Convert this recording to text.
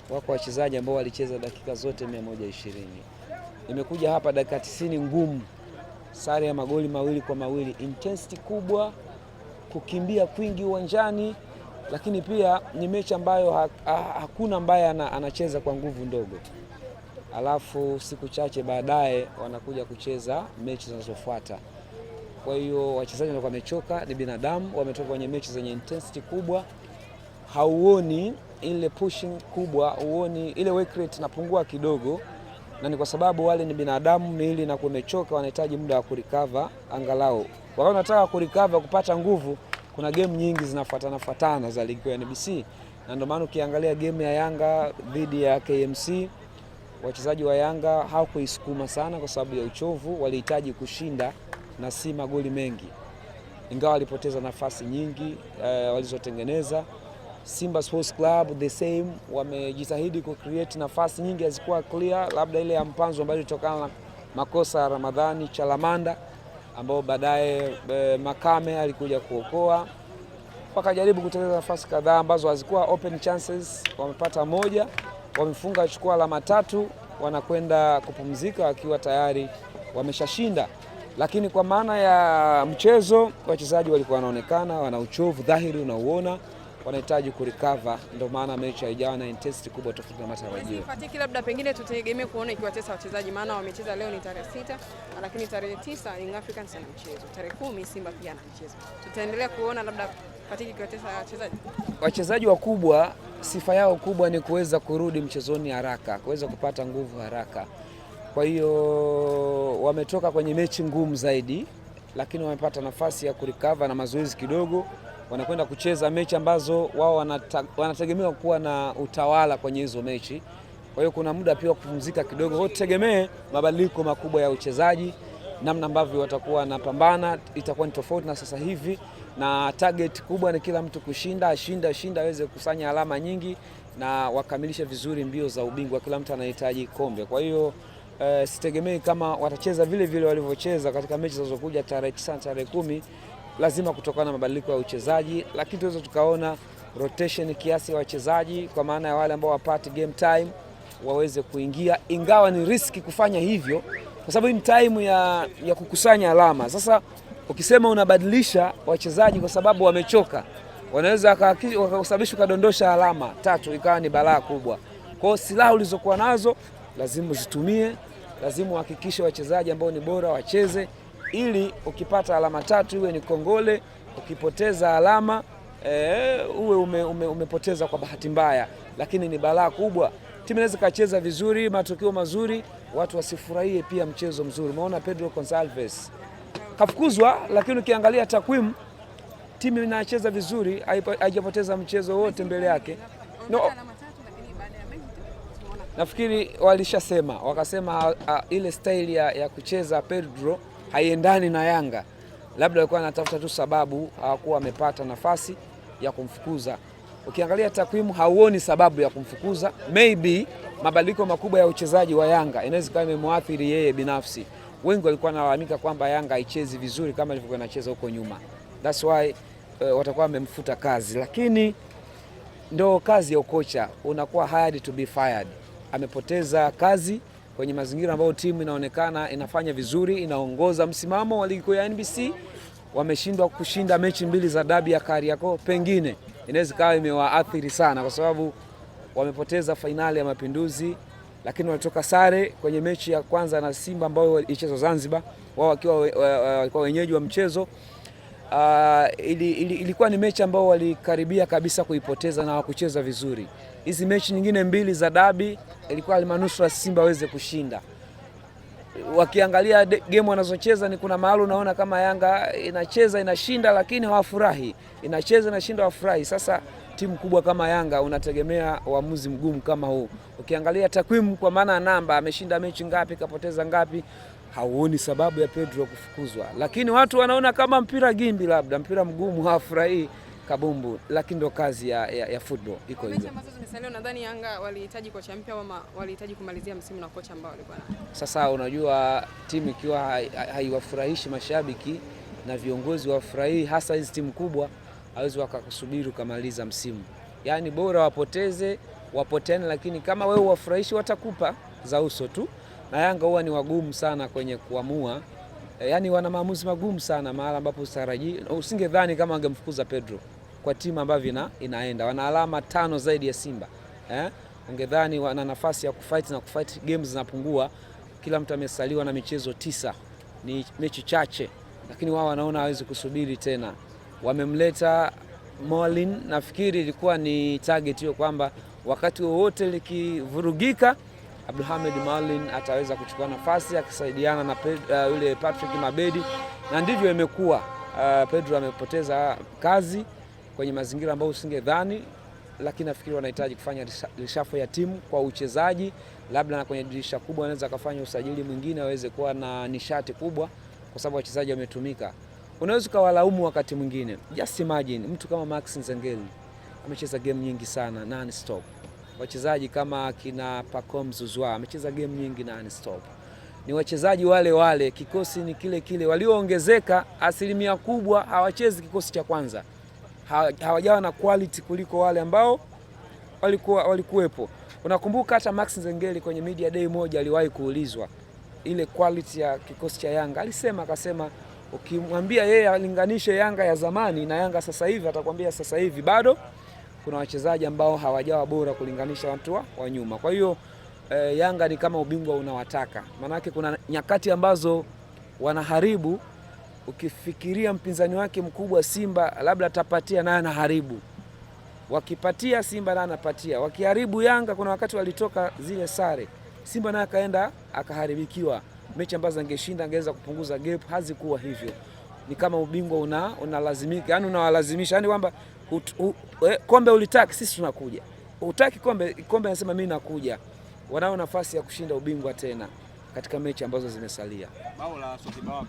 wako wachezaji ambao walicheza dakika zote 120. Nimekuja hapa dakika 90 ngumu, sare ya magoli 2-2, intensity kubwa, kukimbia kwingi uwanjani, lakini pia ni mechi ambayo hakuna ambaye anacheza kwa nguvu ndogo. Alafu siku chache baadaye wanakuja kucheza mechi zinazofuata. Kwa hiyo wachezaji wanakuwa wamechoka, ni binadamu, wametoka kwenye mechi zenye intensity kubwa. Hauoni ile pushing kubwa, huoni ile work rate inapungua kidogo, na ni kwa sababu wale ni binadamu, miili inakuwa imechoka, wanahitaji muda wa kurecover angalau. Wakati unataka kurecover kupata nguvu, kuna game nyingi zinafuatana za ligi ya NBC, na ndio maana ukiangalia game ya Yanga dhidi ya KMC, wachezaji wa Yanga hawakuisukuma sana kwa sababu ya uchovu, walihitaji kushinda na si magoli mengi. Ingawa walipoteza nafasi nyingi walizotengeneza. Simba Sports Club the same, wamejitahidi ku create nafasi nyingi, hazikuwa clear, labda ile ya Mpanzu ambayo ilitokana na makosa ya Ramadhani Chalamanda ambao baadaye Makame alikuja kuokoa. Wakajaribu kutengeneza nafasi kadhaa ambazo hazikuwa open chances, wamepata moja, wamefunga chukua alama 3, wanakwenda kupumzika wakiwa tayari wameshashinda. Lakini kwa maana ya mchezo, wachezaji walikuwa wanaonekana wana uchovu dhahiri, unauona, wanahitaji kurecover, ndio maana mechi haijawa na intensity kubwa tofauti na matarajio. Fatiki labda pengine tutegemee kuona ikiwatesa wachezaji, maana wamecheza leo ni tarehe 6, lakini tarehe 9 Young Africans ana mchezo. Tarehe 10 Simba pia ana mchezo. Tutaendelea kuona labda Fatiki ikiwatesa wachezaji. Wachezaji wakubwa sifa yao kubwa ni kuweza kurudi mchezoni haraka, kuweza kupata nguvu haraka. Kwa hiyo wametoka kwenye mechi ngumu zaidi, lakini wamepata nafasi ya kurecover na mazoezi kidogo. Wanakwenda kucheza mechi ambazo wao wanategemewa kuwa na utawala kwenye hizo mechi. Kwa hiyo kuna muda pia kupumzika kidogo. Kwa tutegemee mabadiliko makubwa ya uchezaji, namna ambavyo watakuwa wanapambana itakuwa ni tofauti na sasa hivi, na target kubwa ni kila mtu kushinda, ashinda aweze kukusanya alama nyingi na wakamilishe vizuri mbio za ubingwa. Kila mtu anahitaji kombe. Kwa hiyo sitegemei kama watacheza vile vile walivyocheza katika mechi zinazokuja tarehe 9 tarehe 10. Lazima kutokana na mabadiliko ya uchezaji, lakini tuweza tukaona rotation kiasi ya wachezaji, kwa maana ya wale ambao wapati game time waweze kuingia, ingawa ni riski kufanya hivyo kwa sababu ni time ya kukusanya alama. Sasa ukisema unabadilisha wachezaji kwa sababu wamechoka, wanaweza wakasababisha kadondosha alama 3 ikawa ni balaa kubwa. Kwa hiyo silaha ulizokuwa nazo lazima uzitumie, lazima uhakikishe wachezaji ambao ni bora wacheze, ili ukipata alama 3 iwe ni kongole, ukipoteza alama uwe umepoteza kwa bahati mbaya, lakini ni balaa kubwa. Timu inaweza kacheza vizuri, matokeo mazuri, watu wasifurahie pia mchezo mzuri. Umeona Pedro Gonçalves kafukuzwa, lakini ukiangalia takwimu timu inacheza vizuri, haijapoteza mchezo wote mbele yake. No. Nafikiri walishasema, wakasema ile style ya kucheza Pedro haiendani na Yanga. Labda walikuwa wanatafuta tu sababu hawakuwa wamepata nafasi ya kumfukuza. Ukiangalia takwimu hauoni sababu ya kumfukuza. Maybe mabadiliko makubwa ya uchezaji wa Yanga inaweza kuwa imemwathiri yeye binafsi. Wengi walikuwa wanalalamika kwamba Yanga haichezi vizuri kama ilivyokuwa inacheza huko nyuma. That's why watakuwa wamemfuta kazi, lakini ndio kazi ya ukocha, unakuwa hired to be fired. Amepoteza kazi kwenye mazingira ambayo timu inaonekana inafanya vizuri, inaongoza msimamo wa ligi kuu ya NBC. Wameshindwa kushinda mechi 2 za dabi ya Kariakoo, pengine inaweza kawa imewaathiri sana kwa sababu wamepoteza fainali ya Mapinduzi, lakini walitoka sare kwenye mechi ya kwanza na Simba ambayo ilichezwa Zanzibar, wao wakiwa wenyeji wa mchezo. Ilikuwa ni mechi ambayo walikaribia kabisa kuipoteza na hawakucheza vizuri. Hizi mechi nyingine 2 za dabi ilikuwa manusura Simba waweze kushinda. Wakiangalia game wanazocheza ni kuna mahali unaona kama Yanga inacheza inashinda, lakini hawafurahi. Inacheza inashinda hawafurahi. Sasa timu kubwa kama Yanga unategemea uamuzi mgumu kama huu. Ukiangalia takwimu kwa maana namba, ameshinda mechi ngapi, kapoteza ngapi, hauoni sababu ya Pedro kufukuzwa. Lakini watu wanaona kama mpira gimbi, labda mpira mgumu, hawafurahi kabumbu, lakini ndo kazi ya football iko hivyo. Mechi ambazo zimesalia, nadhani Yanga walihitaji kocha mpya ama walihitaji kumalizia msimu na kocha ambao walikuwa nao. Sasa unajua timu ikiwa haiwafurahishi mashabiki na viongozi wafurahi, hasa hizi timu kubwa, hawezi wakakusubiri kumaliza msimu. Yaani bora wapoteze wapo 10, lakini kama wewe wafurahishi watakupa za uso tu. Na Yanga huwa ni wagumu sana kwenye kuamua, yani wana maamuzi magumu sana mahali ambapo usingedhani kama wangemfukuza Pedro kwa timu ambavyo inaenda. Wana alama 5 zaidi ya Simba. Ungedhani wana nafasi ya kufight na kufight, games zinapungua. Kila mtu amesaliwa na michezo 9. Ni mechi chache, lakini wao wanaona hawezi kusubiri tena. Wamemleta Marlin, nafikiri ilikuwa ni target hiyo kwamba wakati wowote likivurugika Abdulhamid Marlin ataweza kuchukua nafasi akisaidiana na yule Patrick Mabedi, na ndivyo imekuwa. Pedro amepoteza kazi kwenye mazingira ambayo usingedhani, lakini nafikiri wanahitaji kufanya reshuffle ya timu kwa uchezaji, labda na kwenye dirisha kubwa anaweza kufanya usajili mwingine aweze kuwa na nishati kubwa, kwa sababu wachezaji wametumika. Unaweza kawalaumu wakati mwingine. Just imagine mtu kama Max Nzengeli amecheza game nyingi sana non stop. Wachezaji kama kina Pacome Zouzoua amecheza game nyingi non stop. Ni wachezaji wale, kikosi ni kile walioongezeka, asilimia kubwa hawachezi kikosi cha kwanza. Hawajawa na quality kuliko wale ambao walikuwepo. Unakumbuka hata Max Nzengeli kwenye media day moja aliwahi kuulizwa ile quality ya kikosi cha Yanga. Akasema ukimwambia yeye alinganishe Yanga ya zamani na Yanga sasa hivi, atakwambia sasa hivi bado kuna wachezaji ambao hawajawa bora kulinganisha watu wa nyuma. Kwa hiyo Yanga ni kama ubingwa unawataka. Maanake kuna nyakati ambazo wanaharibu, ukifikiria mpinzani wake mkubwa Simba labda atapatia naye anaharibu. Wakipatia Simba naye anapatia. Wakiharibu Yanga, kuna wakati walitoka zile sare, Simba naye akaenda akaharibikiwa. Mechi ambazo angeshinda angeweza kupunguza gap, hazikuwa hivyo. Ni kama ubingwa unalazimika, yani unawalazimisha, yani kwamba kombe ulitaki, sisi tunakuja. Utaki kombe anasema mimi nakuja. Wanao nafasi ya kushinda ubingwa tena katika mechi ambazo zimesalia. Bao la Sotiba wako